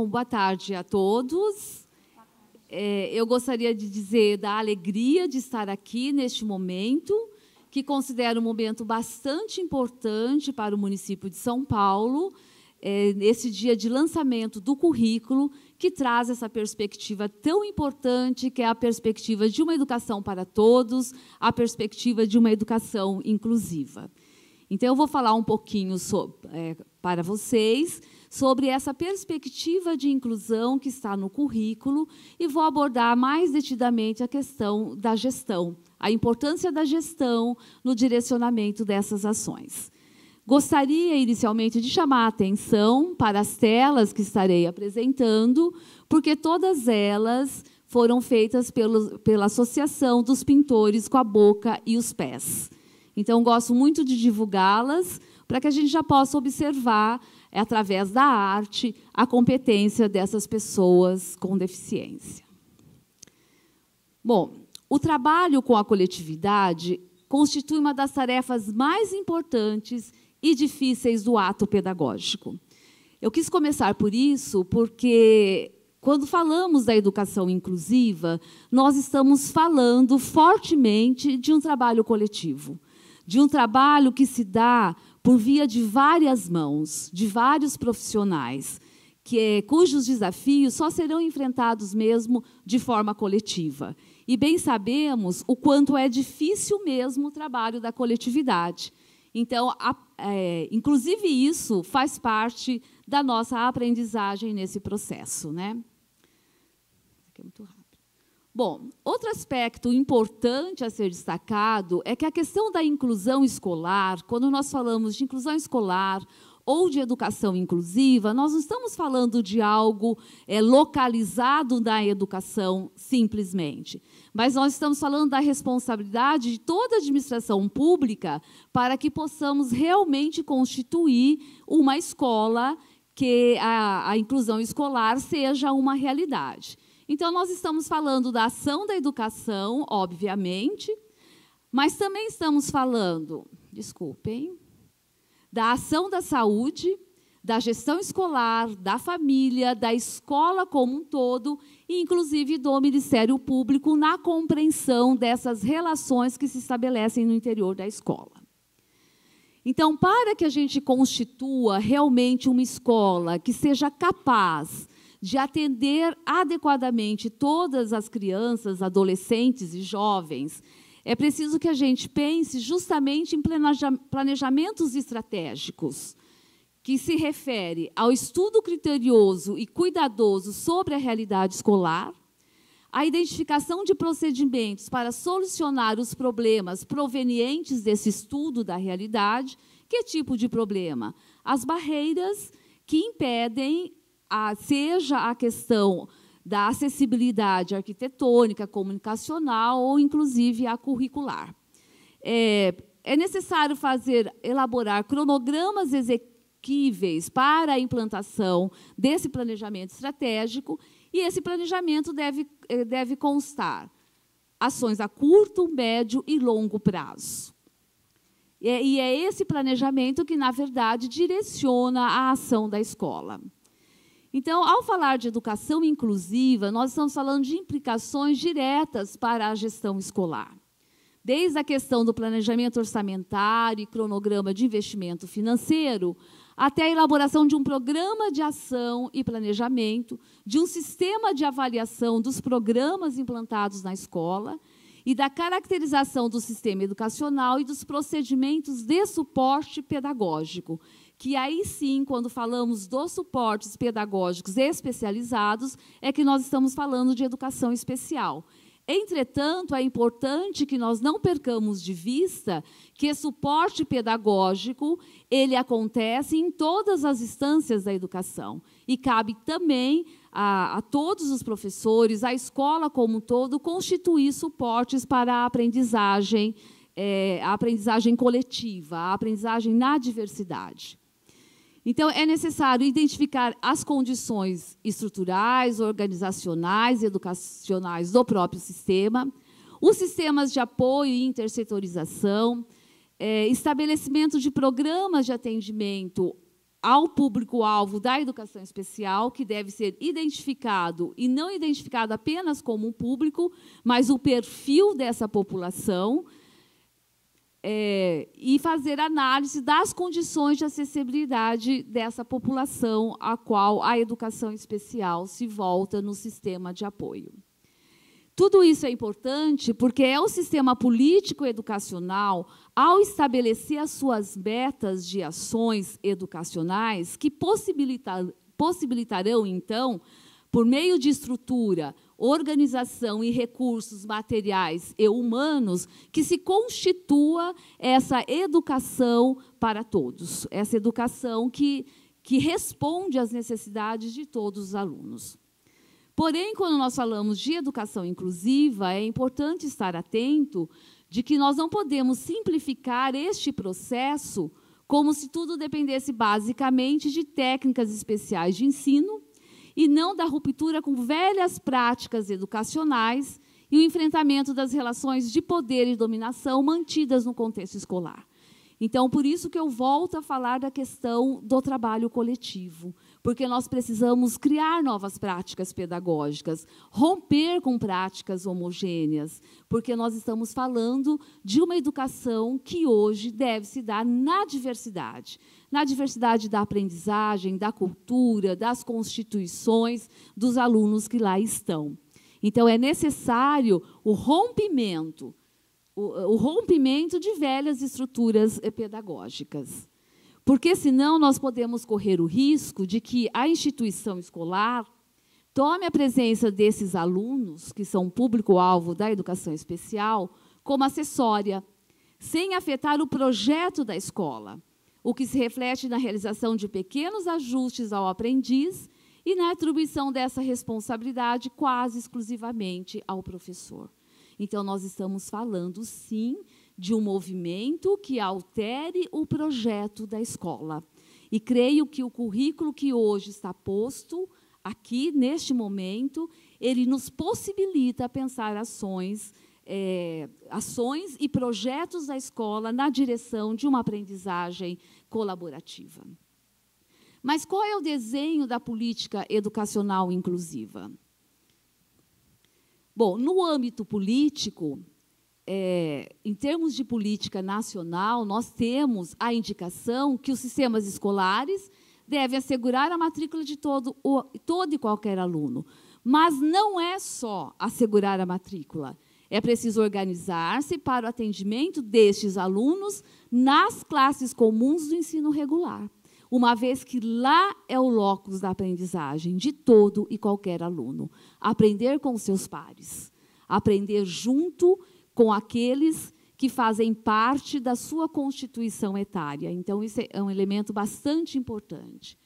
Bom, boa tarde a todos. Eu gostaria de dizer da alegria de estar aqui neste momento, que considero um momento bastante importante para o município de São Paulo, nesse dia de lançamento do currículo, que traz essa perspectiva tão importante, que é a perspectiva de uma educação para todos, a perspectiva de uma educação inclusiva. Então, eu vou falar um pouquinho para vocês sobre essa perspectiva de inclusão que está no currículo e vou abordar mais detidamente a questão da gestão, a importância da gestão no direcionamento dessas ações. Gostaria, inicialmente, de chamar a atenção para as telas que estarei apresentando, porque todas elas foram feitas pela Associação dos Pintores com a Boca e os Pés. Então, gosto muito de divulgá-las para que a gente já possa observar, através da arte, a competência dessas pessoas com deficiência. Bom, o trabalho com a coletividade constitui uma das tarefas mais importantes e difíceis do ato pedagógico. Eu quis começar por isso, porque, quando falamos da educação inclusiva, nós estamos falando fortemente de um trabalho coletivo, de um trabalho que se dá por via de várias mãos, de vários profissionais, cujos desafios só serão enfrentados mesmo de forma coletiva. E bem sabemos o quanto é difícil mesmo o trabalho da coletividade. Então, inclusive isso faz parte da nossa aprendizagem nesse processo, né? Aqui é muito rápido. Bom, outro aspecto importante a ser destacado é que a questão da inclusão escolar, quando nós falamos de inclusão escolar ou de educação inclusiva, nós não estamos falando de algo localizado na educação, simplesmente. Mas nós estamos falando da responsabilidade de toda a administração pública para que possamos realmente constituir uma escola que a inclusão escolar seja uma realidade. Então, nós estamos falando da ação da educação, obviamente, mas também estamos falando, desculpem, da ação da saúde, da gestão escolar, da família, da escola como um todo, e, inclusive, do Ministério Público na compreensão dessas relações que se estabelecem no interior da escola. Então, para que a gente constitua realmente uma escola que seja capaz de atender adequadamente todas as crianças, adolescentes e jovens, é preciso que a gente pense justamente em planejamentos estratégicos, que se refere ao estudo criterioso e cuidadoso sobre a realidade escolar, a identificação de procedimentos para solucionar os problemas provenientes desse estudo da realidade. Que tipo de problema? As barreiras que impedem seja a questão da acessibilidade arquitetônica, comunicacional ou, inclusive, a curricular. É necessário elaborar cronogramas exequíveis para a implantação desse planejamento estratégico, e esse planejamento deve constar ações a curto, médio e longo prazo. E é esse planejamento que, na verdade, direciona a ação da escola. Então, ao falar de educação inclusiva, nós estamos falando de implicações diretas para a gestão escolar. Desde a questão do planejamento orçamentário e cronograma de investimento financeiro, até a elaboração de um programa de ação e planejamento, de um sistema de avaliação dos programas implantados na escola e da caracterização do sistema educacional e dos procedimentos de suporte pedagógico, que aí sim, quando falamos dos suportes pedagógicos especializados, é que nós estamos falando de educação especial. Entretanto, é importante que nós não percamos de vista que esse suporte pedagógico ele acontece em todas as instâncias da educação e cabe também a todos os professores, à escola como um todo, constituir suportes para a aprendizagem coletiva, a aprendizagem na diversidade. Então, é necessário identificar as condições estruturais, organizacionais e educacionais do próprio sistema, os sistemas de apoio e intersetorização, estabelecimento de programas de atendimento ao público-alvo da educação especial, que deve ser identificado, e não identificado apenas como um público, mas o perfil dessa população, e fazer análise das condições de acessibilidade dessa população a qual a educação especial se volta no sistema de apoio. Tudo isso é importante porque é o sistema político-educacional, ao estabelecer as suas metas de ações educacionais, que possibilitarão, então, por meio de estrutura, organização e recursos materiais e humanos, que se constitua essa educação para todos, essa educação que responde às necessidades de todos os alunos. Porém, quando nós falamos de educação inclusiva, é importante estar atento de que nós não podemos simplificar este processo como se tudo dependesse basicamente de técnicas especiais de ensino e não da ruptura com velhas práticas educacionais e o enfrentamento das relações de poder e dominação mantidas no contexto escolar. Então, por isso que eu volto a falar da questão do trabalho coletivo, porque nós precisamos criar novas práticas pedagógicas, romper com práticas homogêneas, porque nós estamos falando de uma educação que hoje deve se dar na diversidade da aprendizagem, da cultura, das constituições dos alunos que lá estão. Então, é necessário o rompimento de velhas estruturas pedagógicas. Porque, senão, nós podemos correr o risco de que a instituição escolar tome a presença desses alunos, que são público-alvo da educação especial, como acessória, sem afetar o projeto da escola, o que se reflete na realização de pequenos ajustes ao aprendiz e na atribuição dessa responsabilidade quase exclusivamente ao professor. Então, nós estamos falando, sim, de um movimento que altere o projeto da escola. E creio que o currículo que hoje está posto aqui, neste momento, ele nos possibilita pensar ações e projetos da escola na direção de uma aprendizagem colaborativa. Mas qual é o desenho da política educacional inclusiva? Bom, no âmbito político, em termos de política nacional, nós temos a indicação que os sistemas escolares devem assegurar a matrícula de todo e qualquer aluno. Mas não é só assegurar a matrícula. É preciso organizar-se para o atendimento destes alunos nas classes comuns do ensino regular, uma vez que lá é o locus da aprendizagem de todo e qualquer aluno. Aprender com os seus pares, aprender junto com aqueles que fazem parte da sua constituição etária. Então, isso é um elemento bastante importante.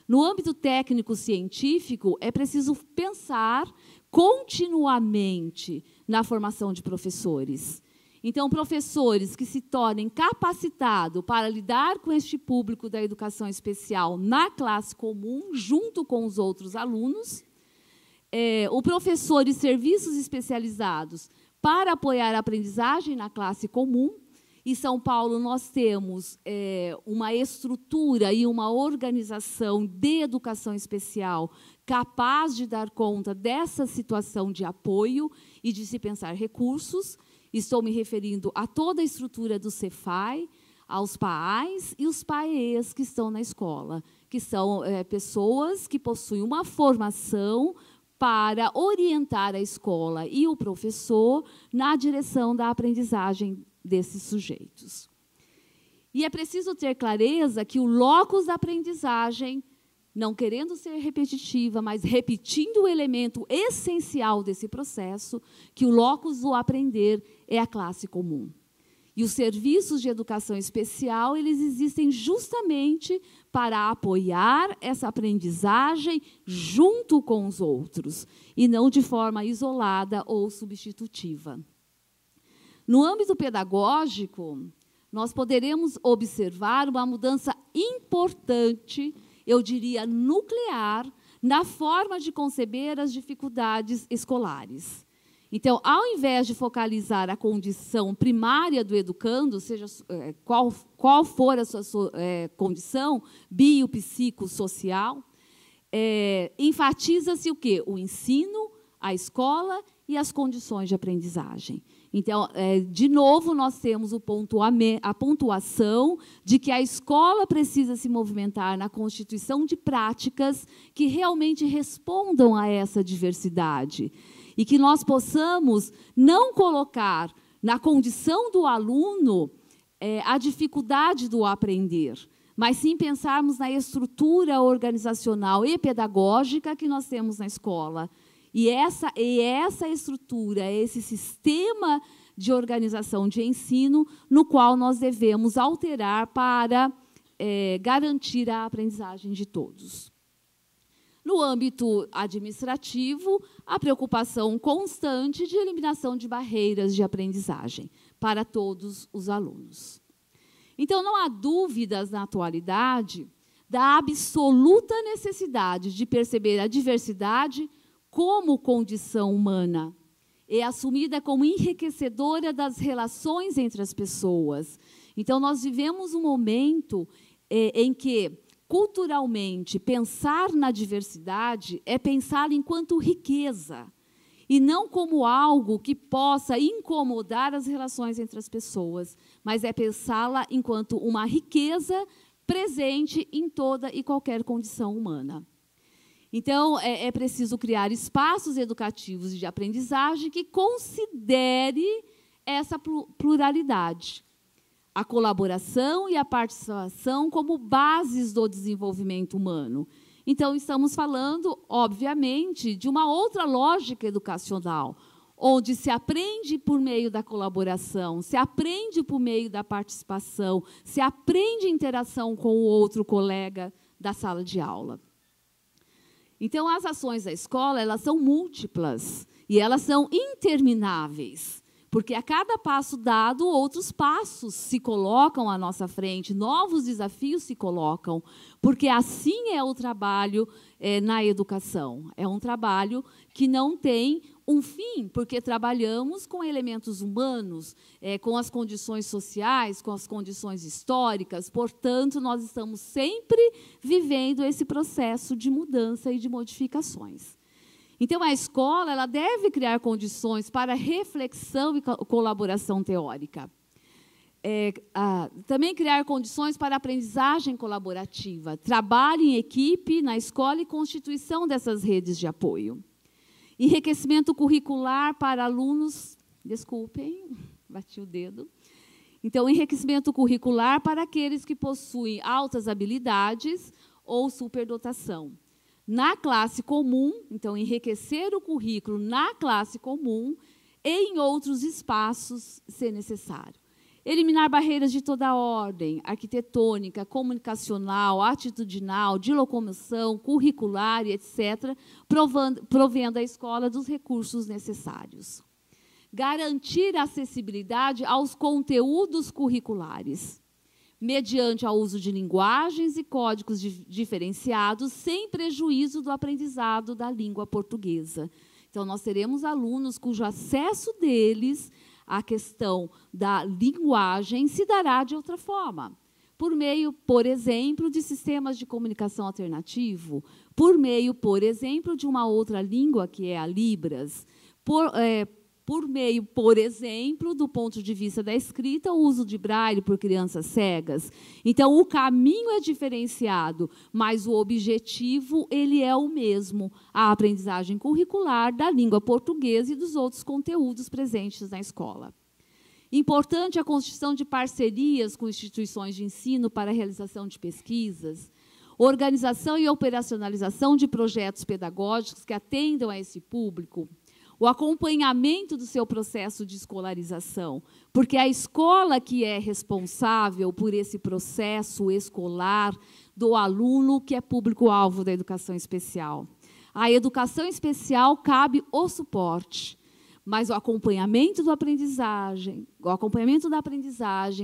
No âmbito técnico-científico, é preciso pensar continuamente na formação de professores. Então, professores que se tornem capacitados para lidar com este público da educação especial na classe comum, junto com os outros alunos. O professor de serviços especializados para apoiar a aprendizagem na classe comum. Em São Paulo, nós temos uma estrutura e uma organização de educação especial capaz de dar conta dessa situação de apoio e de se pensar recursos. Estou me referindo a toda a estrutura do Cefai, aos PAAs e os PAEs que estão na escola, que são pessoas que possuem uma formação para orientar a escola e o professor na direção da aprendizagem desses sujeitos. E é preciso ter clareza que o locus da aprendizagem, não querendo ser repetitiva, mas repetindo o elemento essencial desse processo, que o locus do aprender é a classe comum. E os serviços de educação especial, eles existem justamente para apoiar essa aprendizagem junto com os outros, e não de forma isolada ou substitutiva. No âmbito pedagógico, nós poderemos observar uma mudança importante, eu diria nuclear, na forma de conceber as dificuldades escolares. Então, ao invés de focalizar a condição primária do educando, seja qual for a sua condição biopsicossocial, enfatiza-se o quê? O ensino, a escola e as condições de aprendizagem. Então, de novo, nós temos a pontuação de que a escola precisa se movimentar na constituição de práticas que realmente respondam a essa diversidade. E que nós possamos não colocar na condição do aluno a dificuldade do aprender, mas sim pensarmos na estrutura organizacional e pedagógica que nós temos na escola. E essa estrutura, esse sistema de organização de ensino no qual nós devemos alterar para garantir a aprendizagem de todos. No âmbito administrativo, a preocupação constante de eliminação de barreiras de aprendizagem para todos os alunos. Então, não há dúvidas na atualidade da absoluta necessidade de perceber a diversidade como condição humana, é assumida como enriquecedora das relações entre as pessoas. Então, nós vivemos um momento em que, culturalmente, pensar na diversidade é pensar enquanto riqueza, e não como algo que possa incomodar as relações entre as pessoas, mas é pensá-la enquanto uma riqueza presente em toda e qualquer condição humana. Então, é preciso criar espaços educativos de aprendizagem que considere essa pluralidade, a colaboração e a participação como bases do desenvolvimento humano. Então, estamos falando, obviamente, de uma outra lógica educacional, onde se aprende por meio da colaboração, se aprende por meio da participação, se aprende interação com o outro colega da sala de aula. Então, as ações da escola, elas são múltiplas e elas são intermináveis, porque a cada passo dado, outros passos se colocam à nossa frente, novos desafios se colocam, porque assim é o trabalho na educação. É um trabalho que não tem um fim, porque trabalhamos com elementos humanos, com as condições sociais, com as condições históricas, portanto, nós estamos sempre vivendo esse processo de mudança e de modificações. Então, a escola ela deve criar condições para reflexão e colaboração teórica. Também criar condições para aprendizagem colaborativa, trabalho em equipe na escola e constituição dessas redes de apoio. Enriquecimento curricular para alunos... Desculpem, bati o dedo. Então, enriquecimento curricular para aqueles que possuem altas habilidades ou superdotação. Na classe comum, então, enriquecer o currículo na classe comum e em outros espaços, se necessário. Eliminar barreiras de toda ordem, arquitetônica, comunicacional, atitudinal, de locomoção, curricular, etc., provendo a escola dos recursos necessários. Garantir a acessibilidade aos conteúdos curriculares, mediante o uso de linguagens e códigos diferenciados, sem prejuízo do aprendizado da língua portuguesa. Então, nós teremos alunos cujo acesso deles à questão da linguagem se dará de outra forma, por meio, por exemplo, de sistemas de comunicação alternativo, por meio, por exemplo, de uma outra língua, que é a Libras, por meio, por exemplo, do ponto de vista da escrita, o uso de braille por crianças cegas. Então, o caminho é diferenciado, mas o objetivo ele é o mesmo, a aprendizagem curricular da língua portuguesa e dos outros conteúdos presentes na escola. Importante a constituição de parcerias com instituições de ensino para a realização de pesquisas, organização e operacionalização de projetos pedagógicos que atendam a esse público, o acompanhamento do seu processo de escolarização, porque a escola que é responsável por esse processo escolar do aluno que é público-alvo da educação especial. A educação especial cabe o suporte, mas o acompanhamento da aprendizagem,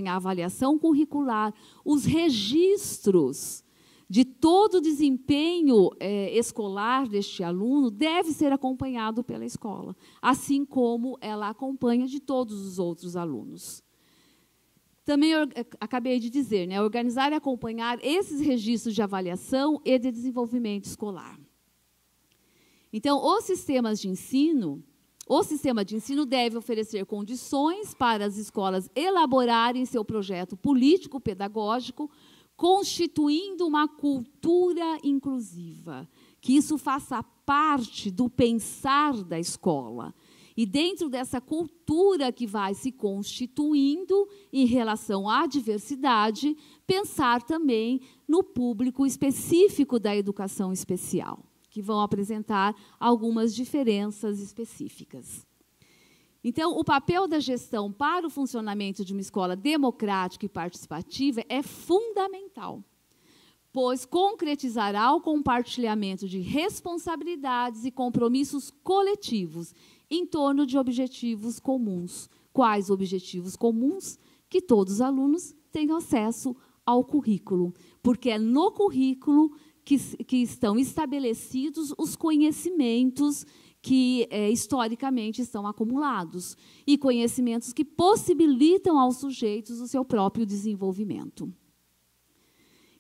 a avaliação curricular, os registros de todo o desempenho escolar deste aluno deve ser acompanhado pela escola, assim como ela acompanha de todos os outros alunos. Também acabei de dizer, né, organizar e acompanhar esses registros de avaliação e de desenvolvimento escolar. Então, o sistema de ensino deve oferecer condições para as escolas elaborarem seu projeto político-pedagógico, constituindo uma cultura inclusiva, que isso faça parte do pensar da escola. E, dentro dessa cultura que vai se constituindo em relação à diversidade, pensar também no público específico da educação especial, que vão apresentar algumas diferenças específicas. Então, o papel da gestão para o funcionamento de uma escola democrática e participativa é fundamental, pois concretizará o compartilhamento de responsabilidades e compromissos coletivos em torno de objetivos comuns. Quais objetivos comuns? Que todos os alunos tenham acesso ao currículo, porque é no currículo que estão estabelecidos os conhecimentos que historicamente estão acumulados, e conhecimentos que possibilitam aos sujeitos o seu próprio desenvolvimento.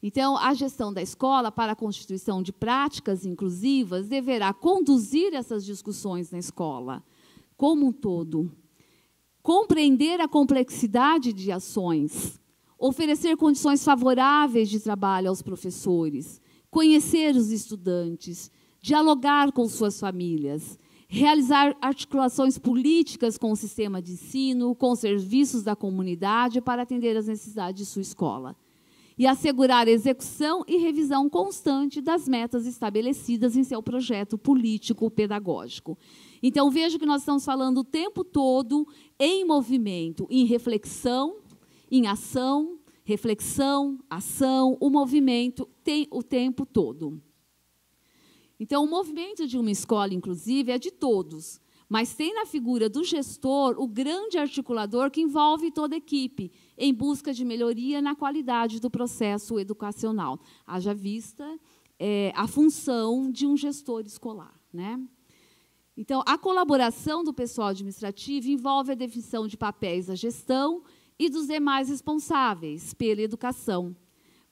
Então, a gestão da escola para a constituição de práticas inclusivas deverá conduzir essas discussões na escola, como um todo, compreender a complexidade de ações, oferecer condições favoráveis de trabalho aos professores, conhecer os estudantes, dialogar com suas famílias, realizar articulações políticas com o sistema de ensino, com os serviços da comunidade para atender às necessidades de sua escola, e assegurar a execução e revisão constante das metas estabelecidas em seu projeto político-pedagógico. Então, veja que nós estamos falando o tempo todo em movimento, em reflexão, em ação, reflexão, ação, o movimento tem o tempo todo. Então, o movimento de uma escola inclusiva é de todos, mas tem na figura do gestor o grande articulador que envolve toda a equipe, em busca de melhoria na qualidade do processo educacional. Haja vista a função de um gestor escolar, né? Então, a colaboração do pessoal administrativo envolve a definição de papéis da gestão e dos demais responsáveis pela educação,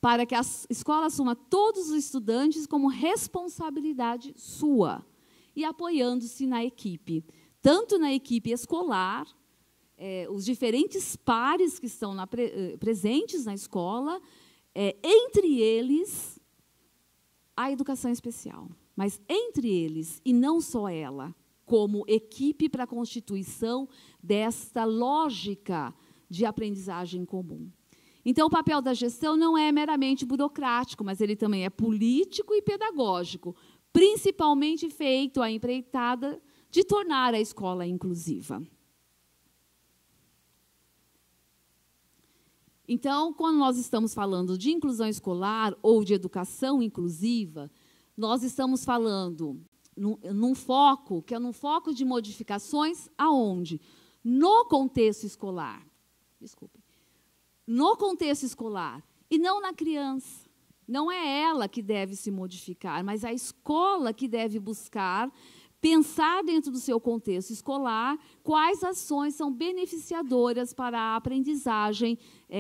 para que a escola assuma todos os estudantes como responsabilidade sua e apoiando-se na equipe, tanto na equipe escolar, os diferentes pares que estão presentes na escola, entre eles, a educação especial, mas entre eles, e não só ela, como equipe para a constituição desta lógica de aprendizagem comum. Então, o papel da gestão não é meramente burocrático, mas ele também é político e pedagógico, principalmente feito a empreitada de tornar a escola inclusiva. Então, quando nós estamos falando de inclusão escolar ou de educação inclusiva, nós estamos falando num foco, que é num foco de modificações aonde? No contexto escolar. Desculpe. No contexto escolar, e não na criança. Não é ela que deve se modificar, mas a escola que deve buscar pensar dentro do seu contexto escolar quais ações são beneficiadoras para a aprendizagem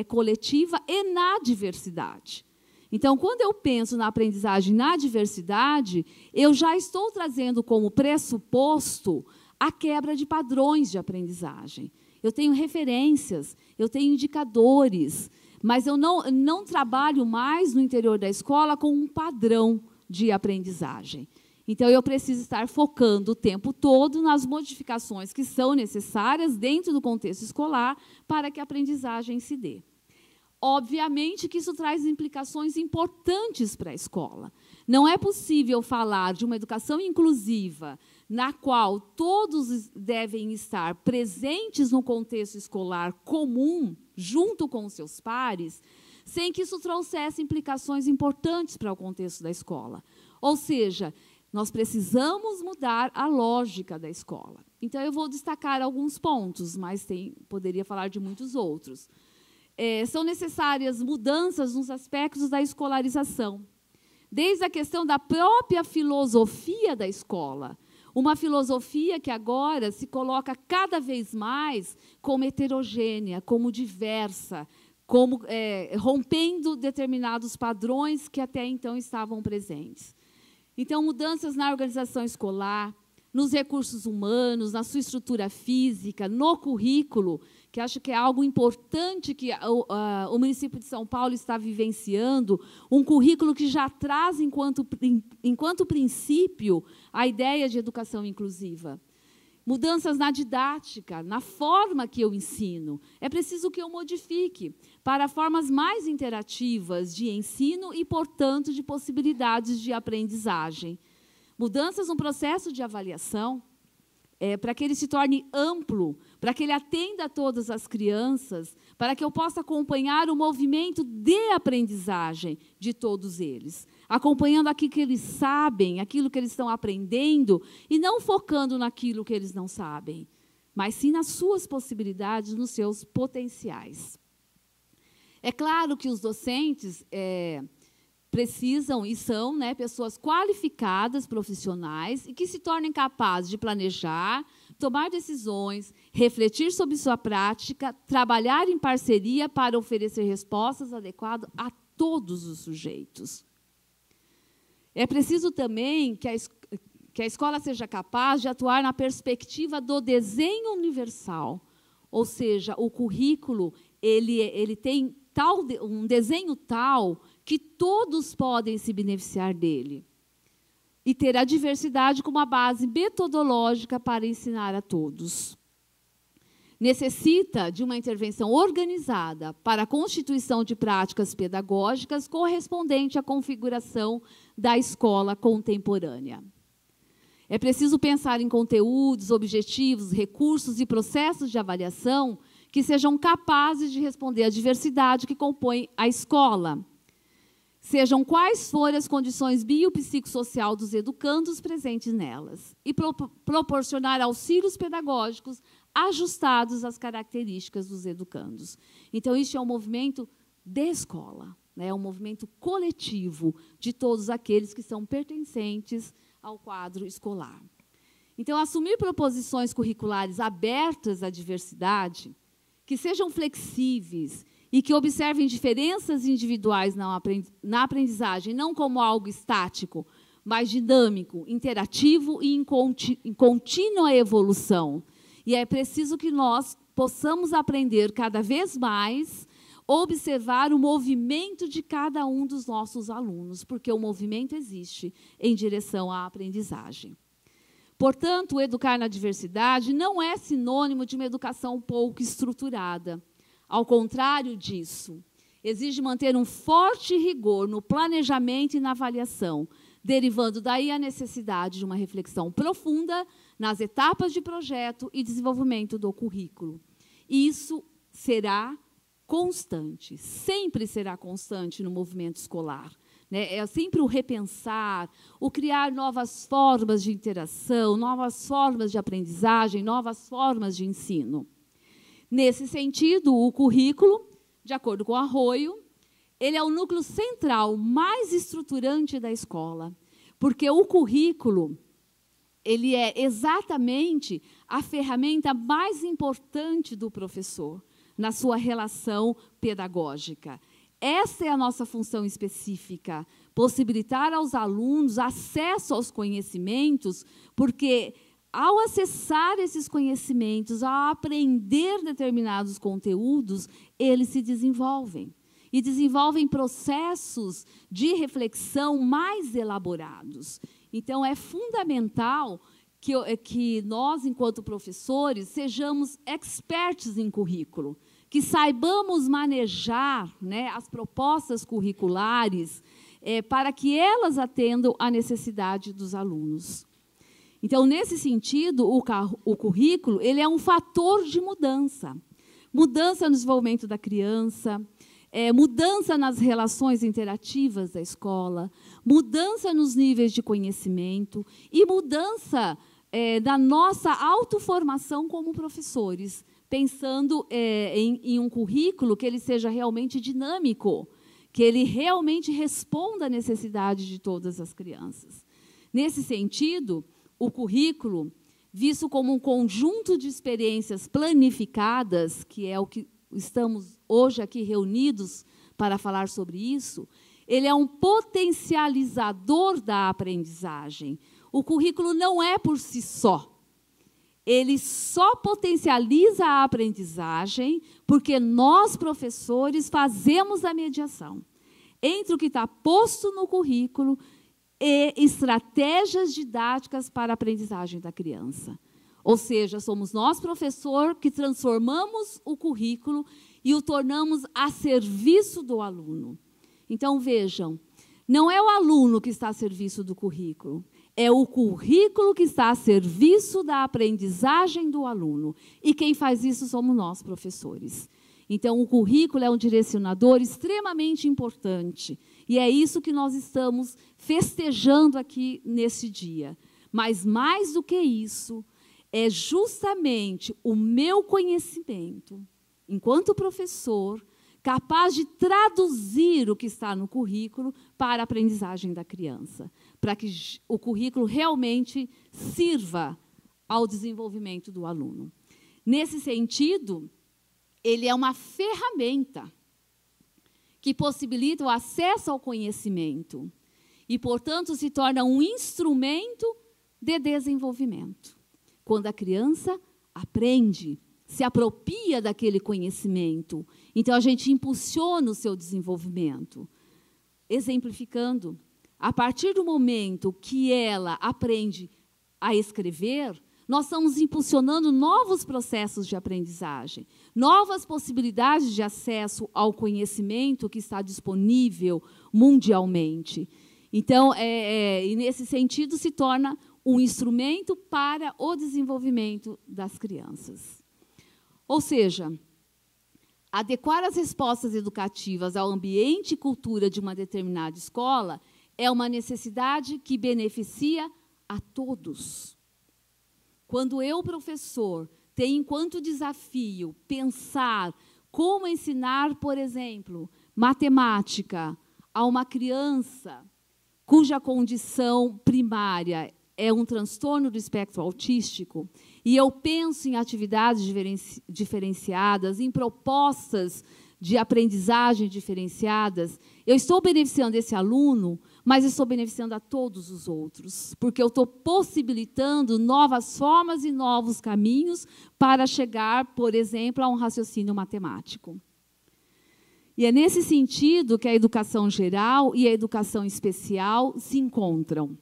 coletiva e na diversidade. Então, quando eu penso na aprendizagem na diversidade, eu já estou trazendo como pressuposto a quebra de padrões de aprendizagem. Eu tenho referências, eu tenho indicadores, mas eu não trabalho mais no interior da escola com um padrão de aprendizagem. Então, eu preciso estar focando o tempo todo nas modificações que são necessárias dentro do contexto escolar para que a aprendizagem se dê. Obviamente que isso traz implicações importantes para a escola. Não é possível falar de uma educação inclusiva na qual todos devem estar presentes no contexto escolar comum, junto com os seus pares, sem que isso trouxesse implicações importantes para o contexto da escola. Ou seja, nós precisamos mudar a lógica da escola. Então, eu vou destacar alguns pontos, mas poderia falar de muitos outros. São necessárias mudanças nos aspectos da escolarização. desde a questão da própria filosofia da escola. Uma filosofia que agora se coloca cada vez mais como heterogênea, como diversa, como rompendo determinados padrões que até então estavam presentes. Então, mudanças na organização escolar, nos recursos humanos, na sua estrutura física, no currículo, que acho que é algo importante que o município de São Paulo está vivenciando, um currículo que já traz, enquanto princípio, a ideia de educação inclusiva. Mudanças na didática, na forma que eu ensino. É preciso que eu modifique para formas mais interativas de ensino e, portanto, de possibilidades de aprendizagem. Mudanças no processo de avaliação, para que ele se torne amplo, para que ele atenda a todas as crianças, para que eu possa acompanhar o movimento de aprendizagem de todos eles, acompanhando aquilo que eles sabem, aquilo que eles estão aprendendo, e não focando naquilo que eles não sabem, mas sim nas suas possibilidades, nos seus potenciais. É claro que os docentes precisam e são pessoas qualificadas, profissionais, e que se tornem capazes de planejar, tomar decisões, refletir sobre sua prática, trabalhar em parceria para oferecer respostas adequadas a todos os sujeitos. É preciso também que a escola seja capaz de atuar na perspectiva do desenho universal, ou seja, o currículo ele tem um desenho tal que todos podem se beneficiar dele e ter a diversidade como a base metodológica para ensinar a todos. Necessita de uma intervenção organizada para a constituição de práticas pedagógicas correspondente à configuração da escola contemporânea. É preciso pensar em conteúdos, objetivos, recursos e processos de avaliação que sejam capazes de responder à diversidade que compõe a escola, sejam quais forem as condições biopsicossocial dos educandos presentes nelas, e proporcionar auxílios pedagógicos ajustados às características dos educandos. Então, isso é um movimento de escola, é um movimento coletivo de todos aqueles que são pertencentes ao quadro escolar. Então, assumir proposições curriculares abertas à diversidade, que sejam flexíveis e que observem diferenças individuais na aprendizagem, não como algo estático, mas dinâmico, interativo e em contínua evolução. E é preciso que nós possamos aprender cada vez mais, observar o movimento de cada um dos nossos alunos, porque o movimento existe em direção à aprendizagem. Portanto, o educar na diversidade não é sinônimo de uma educação pouco estruturada. Ao contrário disso, exige manter um forte rigor no planejamento e na avaliação, derivando daí a necessidade de uma reflexão profunda nas etapas de projeto e desenvolvimento do currículo. Isso será constante, sempre será constante no movimento escolar. É sempre o repensar, o criar novas formas de interação, novas formas de aprendizagem, novas formas de ensino. Nesse sentido, o currículo, de acordo com Arroyo, ele é o núcleo central mais estruturante da escola, porque o currículo ele é exatamente a ferramenta mais importante do professor na sua relação pedagógica. Essa é a nossa função específica, possibilitar aos alunos acesso aos conhecimentos, porque, ao acessar esses conhecimentos, ao aprender determinados conteúdos, eles se desenvolvem. E desenvolvem processos de reflexão mais elaborados. Então, é fundamental que nós, enquanto professores, sejamos experts em currículo, que saibamos manejar as propostas curriculares para que elas atendam à necessidade dos alunos. Então, nesse sentido, o currículo ele é um fator de mudança. Mudança no desenvolvimento da criança, mudança nas relações interativas da escola, mudança nos níveis de conhecimento e mudança da nossa autoformação como professores, pensando em um currículo que ele seja realmente dinâmico, que ele realmente responda à necessidade de todas as crianças. Nesse sentido, o currículo, visto como um conjunto de experiências planificadas, que é o que estamos hoje aqui reunidos para falar sobre isso, ele é um potencializador da aprendizagem. O currículo não é por si só. Ele só potencializa a aprendizagem porque nós, professores, fazemos a mediação entre o que está posto no currículo e estratégias didáticas para a aprendizagem da criança. Ou seja, somos nós, professor, que transformamos o currículo e o tornamos a serviço do aluno. Então, vejam, não é o aluno que está a serviço do currículo, é o currículo que está a serviço da aprendizagem do aluno. E quem faz isso somos nós, professores. Então, o currículo é um direcionador extremamente importante. E é isso que nós estamos festejando aqui nesse dia. Mas, mais do que isso, é justamente o meu conhecimento, enquanto professor, capaz de traduzir o que está no currículo para a aprendizagem da criança, para que o currículo realmente sirva ao desenvolvimento do aluno. Nesse sentido, ele é uma ferramenta que possibilita o acesso ao conhecimento e, portanto, se torna um instrumento de desenvolvimento. Quando a criança aprende, se apropria daquele conhecimento, então a gente impulsiona o seu desenvolvimento. Exemplificando, a partir do momento que ela aprende a escrever, nós estamos impulsionando novos processos de aprendizagem, novas possibilidades de acesso ao conhecimento que está disponível mundialmente. Então, e nesse sentido, se torna um instrumento para o desenvolvimento das crianças. Ou seja, adequar as respostas educativas ao ambiente e cultura de uma determinada escola é uma necessidade que beneficia a todos. Quando eu, professor, tenho enquanto desafio pensar como ensinar, por exemplo, matemática a uma criança cuja condição primária é um transtorno do espectro autístico, e eu penso em atividades diferenciadas, em propostas de aprendizagem diferenciadas, eu estou beneficiando esse aluno, mas estou beneficiando a todos os outros, porque eu estou possibilitando novas formas e novos caminhos para chegar, por exemplo, a um raciocínio matemático. E é nesse sentido que a educação geral e a educação especial se encontram.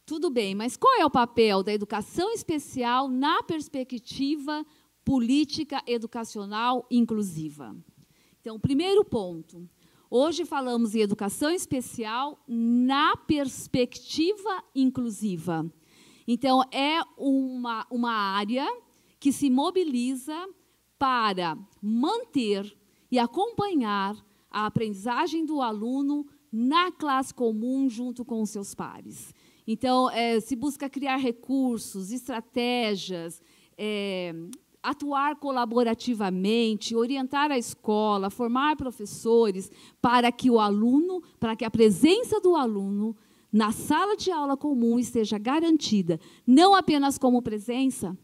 Tudo bem, mas qual é o papel da educação especial na perspectiva política educacional inclusiva? Então, primeiro ponto. Hoje falamos em educação especial na perspectiva inclusiva. Então, é uma área que se mobiliza para manter e acompanhar a aprendizagem do aluno na classe comum junto com os seus pares. Então, se busca criar recursos, estratégias, atuar colaborativamente, orientar a escola, formar professores para que o aluno, para que a presença do aluno na sala de aula comum esteja garantida, não apenas como presença,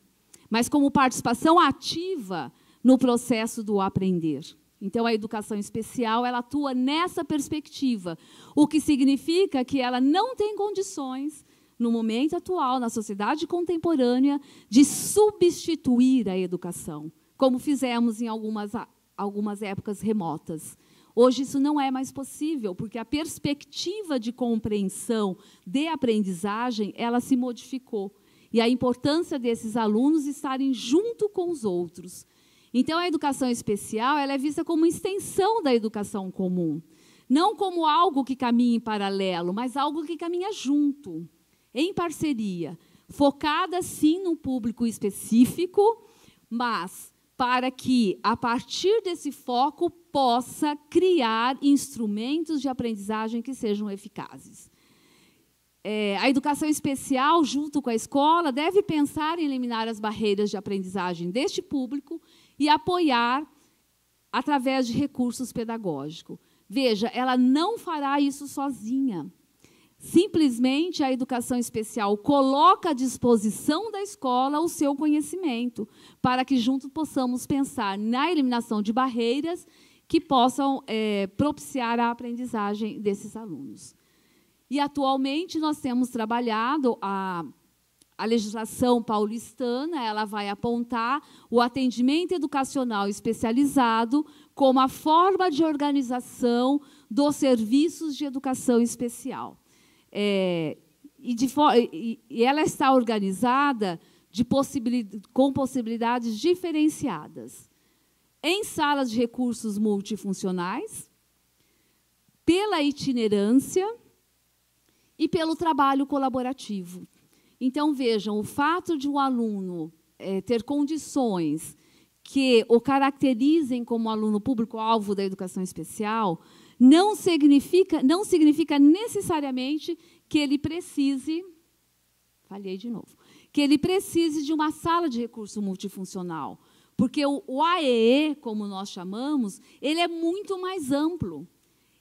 mas como participação ativa no processo do aprender. Então, a educação especial, ela atua nessa perspectiva, o que significa que ela não tem condições, no momento atual, na sociedade contemporânea, de substituir a educação, como fizemos em algumas épocas remotas. Hoje, isso não é mais possível, porque a perspectiva de compreensão de aprendizagem, ela se modificou. E a importância desses alunos estarem junto com os outros. Então, a educação especial ela é vista como extensão da educação comum. Não como algo que caminha em paralelo, mas algo que caminha junto, em parceria. Focada, sim, num público específico, mas para que, a partir desse foco, possa criar instrumentos de aprendizagem que sejam eficazes. A educação especial, junto com a escola, deve pensar em eliminar as barreiras de aprendizagem deste público e apoiar através de recursos pedagógicos. Veja, ela não fará isso sozinha. Simplesmente, a educação especial coloca à disposição da escola o seu conhecimento, para que juntos possamos pensar na eliminação de barreiras que possam propiciar a aprendizagem desses alunos. E, atualmente, nós temos trabalhado a legislação paulistana, ela vai apontar o atendimento educacional especializado como a forma de organização dos serviços de educação especial. E ela está organizada com possibilidades diferenciadas. Em salas de recursos multifuncionais, pela itinerância e pelo trabalho colaborativo. Então, vejam, o fato de um aluno ter condições que o caracterizem como aluno público-alvo da educação especial não significa necessariamente que ele precise, que ele precise de uma sala de recurso multifuncional, porque o AEE, como nós chamamos, ele é muito mais amplo.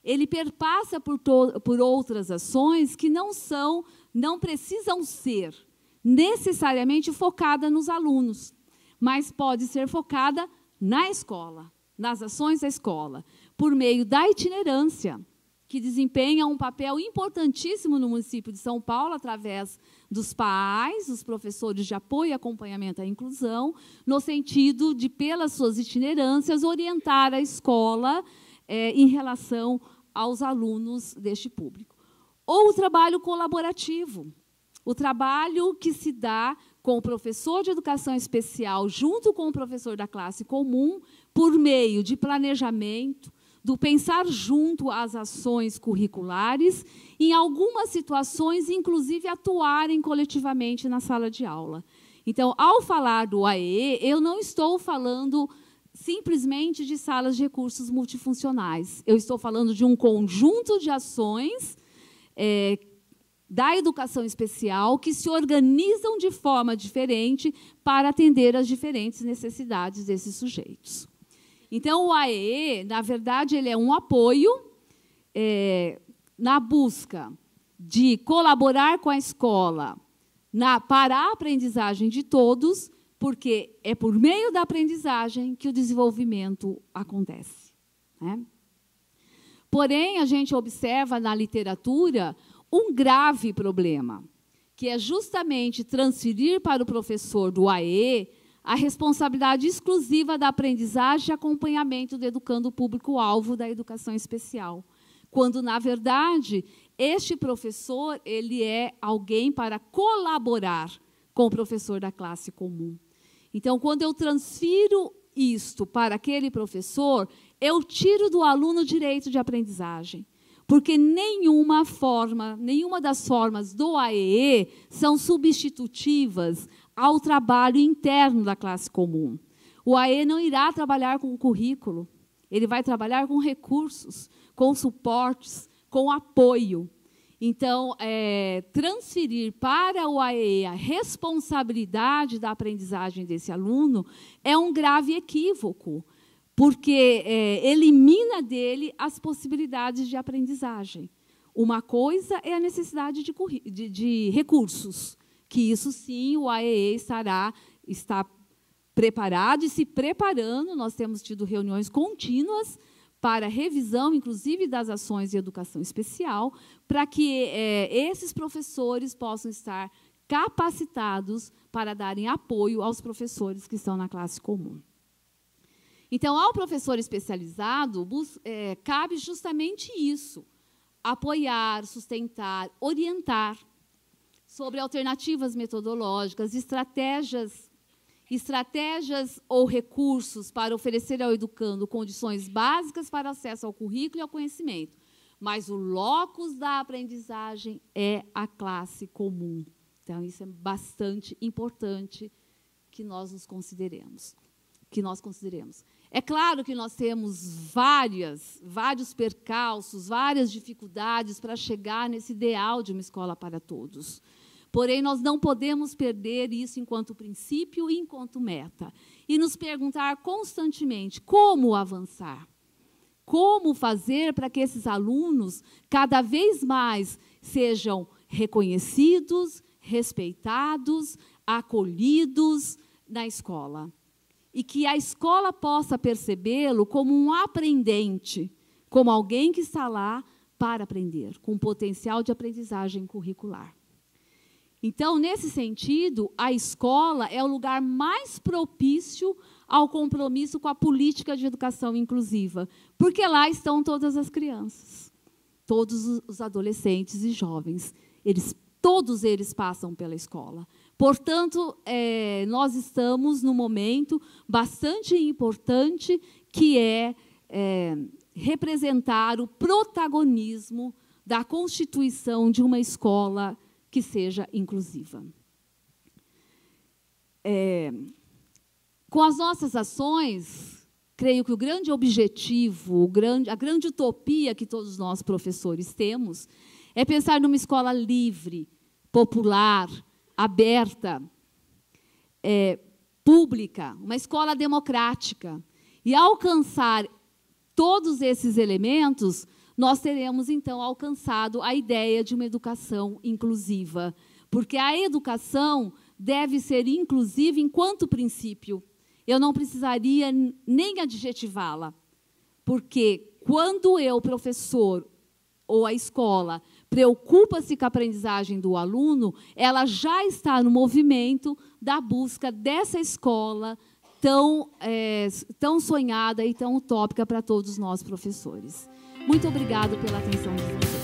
Ele perpassa por outras ações que não precisam ser necessariamente focada nos alunos, mas pode ser focada na escola, nas ações da escola, por meio da itinerância, que desempenha um papel importantíssimo no município de São Paulo, através dos PAAs, os professores de apoio e acompanhamento à inclusão, no sentido de, pelas suas itinerâncias, orientar a escola em relação aos alunos deste público. Ou o trabalho colaborativo, o trabalho que se dá com o professor de educação especial, junto com o professor da classe comum, por meio de planejamento, do pensar junto às ações curriculares, em algumas situações, inclusive, atuarem coletivamente na sala de aula. Então, ao falar do AEE, eu não estou falando simplesmente de salas de recursos multifuncionais. Eu estou falando de um conjunto de ações da educação especial que se organizam de forma diferente para atender às diferentes necessidades desses sujeitos. Então, o AEE, na verdade, ele é um apoio na busca de colaborar com a escola para a aprendizagem de todos, porque é por meio da aprendizagem que o desenvolvimento acontece, né? Porém, a gente observa na literatura um grave problema, que é justamente transferir para o professor do AEE a responsabilidade exclusiva da aprendizagem e acompanhamento do educando público-alvo da educação especial, quando, na verdade, este professor ele é alguém para colaborar com o professor da classe comum. Então, quando eu transfiro isto para aquele professor, eu tiro do aluno o direito de aprendizagem, porque nenhuma das formas do AEE são substitutivas ao trabalho interno da classe comum. O AEE não irá trabalhar com o currículo, ele vai trabalhar com recursos, com suportes, com apoio. Então, transferir para o AEE a responsabilidade da aprendizagem desse aluno é um grave equívoco, porque elimina dele as possibilidades de aprendizagem. Uma coisa é a necessidade de recursos, que isso sim o AEE está preparado e se preparando. Nós temos tido reuniões contínuas para revisão, inclusive, das ações de educação especial, para que esses professores possam estar capacitados para darem apoio aos professores que estão na classe comum. Então, ao professor especializado, cabe justamente isso, apoiar, sustentar, orientar sobre alternativas metodológicas, estratégias ou recursos para oferecer ao educando condições básicas para acesso ao currículo e ao conhecimento. Mas o locus da aprendizagem é a classe comum. Então, isso é bastante importante que nós consideremos. É claro que nós temos vários percalços, várias dificuldades para chegar nesse ideal de uma escola para todos. Porém, nós não podemos perder isso enquanto princípio e enquanto meta. E nos perguntar constantemente como avançar. Como fazer para que esses alunos cada vez mais sejam reconhecidos, respeitados, acolhidos na escola. E que a escola possa percebê-lo como um aprendente, como alguém que está lá para aprender, com potencial de aprendizagem curricular. Então, nesse sentido, a escola é o lugar mais propício ao compromisso com a política de educação inclusiva, porque lá estão todas as crianças, todos os adolescentes e jovens. Todos eles passam pela escola. Portanto, nós estamos num momento bastante importante, que é representar o protagonismo da constituição de uma escola que seja inclusiva. Com as nossas ações, creio que o grande objetivo, a grande utopia que todos nós, professores, temos, é pensar numa escola livre, popular, aberta, pública, uma escola democrática. E, ao alcançar todos esses elementos, nós teremos, então, alcançado a ideia de uma educação inclusiva. Porque a educação deve ser inclusiva enquanto princípio. Eu não precisaria nem adjetivá-la. Porque quando eu, professor, ou a escola, preocupa-se com a aprendizagem do aluno, ela já está no movimento da busca dessa escola tão sonhada e tão utópica para todos nós, professores. Muito obrigada pela atenção de vocês.